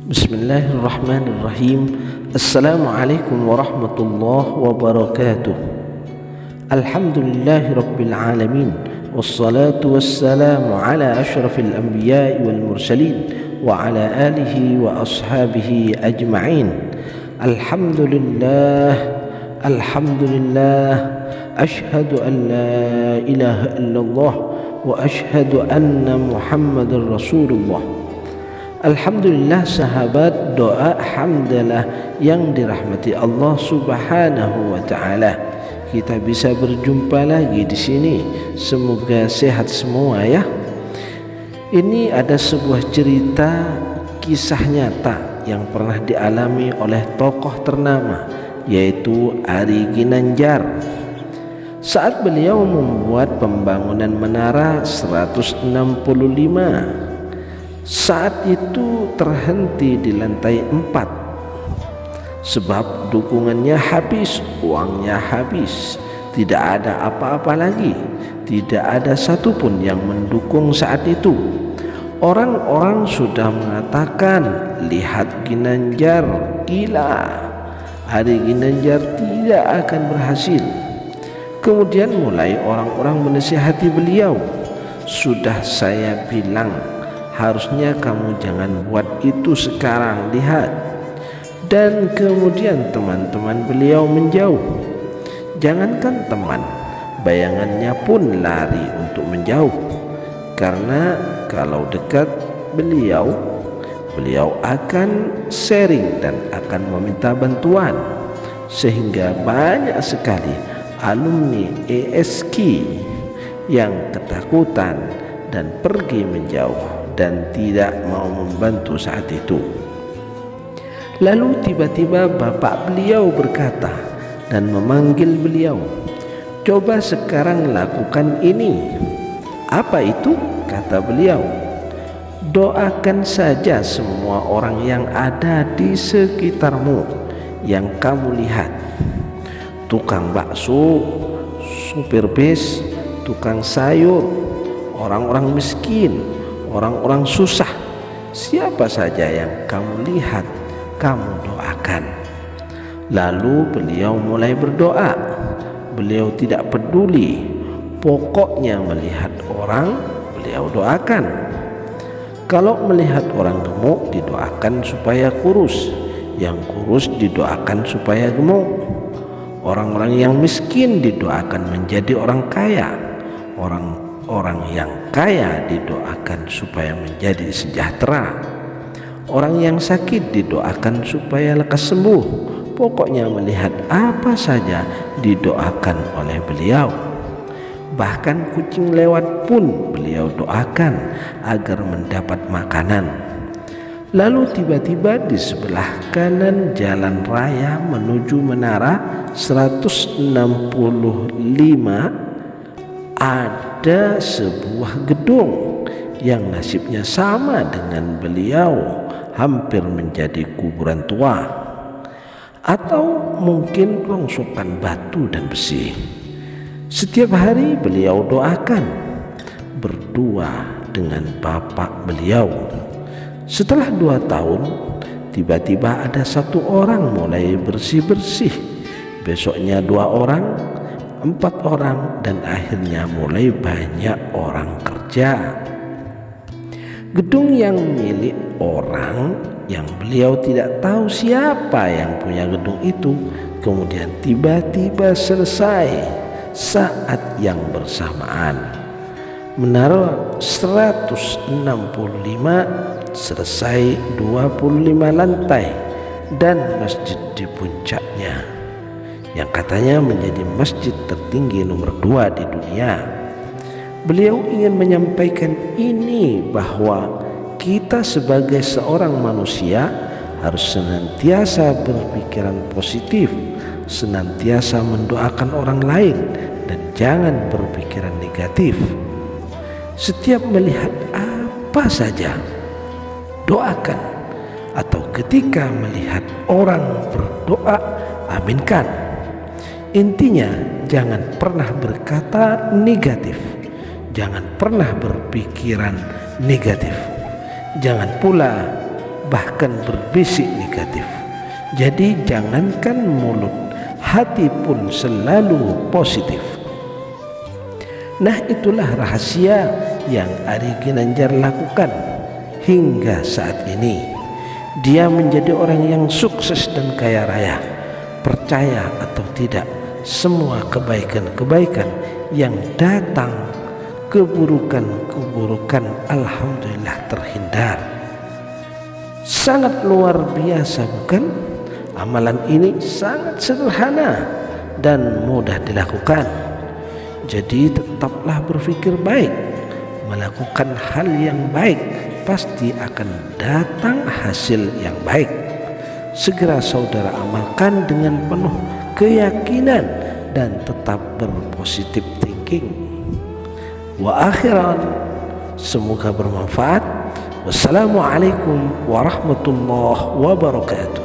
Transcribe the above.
Bismillahirrahmanirrahim. Assalamualaikum warahmatullahi wabarakatuh. Alhamdulillahi rabbil alamin. Wassalatu wassalamu ala ashrafil anbiya'i wal mursalin wa ala alihi wa ashabihi ajma'in. Alhamdulillah, alhamdulillah. Ashhadu an la ilaha illallah wa ashhadu anna Muhammadar Rasulullah. Alhamdulillah sahabat, doa hamdalah yang dirahmati Allah Subhanahu wa taala. Kita bisa berjumpa lagi di sini. Semoga sehat semua ya. Ini ada sebuah cerita kisah nyata yang pernah dialami oleh tokoh ternama, yaitu Ari Ginanjar. Saat beliau membuat pembangunan menara 165, saat itu terhenti di lantai 4 sebab dukungannya habis, uangnya habis, tidak ada apa-apa lagi, tidak ada satupun yang mendukung saat itu. Orang-orang sudah mengatakan, lihat Ginanjar gila, Ari Ginanjar tidak akan berhasil. Kemudian mulai orang-orang menasihati beliau, sudah saya bilang, harusnya kamu jangan buat itu sekarang, lihat. Dan kemudian teman-teman beliau menjauh. Jangankan teman, bayangannya pun lari untuk menjauh. Karena kalau dekat beliau akan sharing dan akan meminta bantuan. Sehingga banyak sekali alumni ESQ yang ketakutan dan pergi menjauh dan tidak mau membantu saat itu. Lalu tiba-tiba bapak beliau berkata dan memanggil beliau, coba sekarang lakukan ini. Apa itu? Kata beliau, doakan saja semua orang yang ada di sekitarmu yang kamu lihat. Tukang bakso, supir bis, tukang sayur, orang-orang miskin, orang-orang susah, siapa saja yang kamu lihat, kamu doakan. Lalu beliau mulai berdoa. Beliau tidak peduli, pokoknya melihat orang beliau doakan. Kalau melihat orang gemuk didoakan supaya kurus, yang kurus didoakan supaya gemuk. Orang-orang yang miskin didoakan menjadi orang kaya, orang yang kaya didoakan supaya menjadi sejahtera. Orang yang sakit didoakan supaya lekas sembuh. Pokoknya melihat apa saja didoakan oleh beliau. Bahkan kucing lewat pun beliau doakan agar mendapat makanan. Lalu tiba-tiba di sebelah kanan jalan raya menuju menara 165 ada sebuah gedung yang nasibnya sama dengan beliau, hampir menjadi kuburan tua atau mungkin rongsokan batu dan besi. Setiap hari beliau doakan, berdua dengan bapak beliau. Setelah 2 tahun, tiba-tiba ada 1 orang mulai bersih-bersih, besoknya 2 orang, 4 orang, dan akhirnya mulai banyak orang kerja. Gedung yang milik orang yang beliau tidak tahu siapa yang punya gedung itu, kemudian tiba-tiba selesai saat yang bersamaan. Menara 165 selesai 25 lantai dan masjid di puncaknya yang katanya menjadi masjid tertinggi nomor 2 di dunia. Beliau ingin menyampaikan ini, bahwa kita sebagai seorang manusia harus senantiasa berpikiran positif, senantiasa mendoakan orang lain, dan jangan berpikiran negatif. Setiap melihat apa saja doakan, atau ketika melihat orang berdoa, aminkan. Intinya jangan pernah berkata negatif, jangan pernah berpikiran negatif, jangan pula bahkan berbisik negatif. Jadi jangankan mulut, hati pun selalu positif. Nah, itulah rahasia yang Ari Ginanjar lakukan hingga saat ini. Dia menjadi orang yang sukses dan kaya raya. Percaya atau tidak, semua kebaikan-kebaikan yang datang, keburukan-keburukan alhamdulillah terhindar. Sangat luar biasa, bukan? Amalan ini sangat sederhana dan mudah dilakukan. Jadi tetaplah berpikir baik, melakukan hal yang baik, pasti akan datang hasil yang baik. Segera saudara amalkan dengan penuh keyakinan dan tetap berpositif thinking. Wa akhiran, semoga bermanfaat. Wassalamualaikum warahmatullahi wabarakatuh.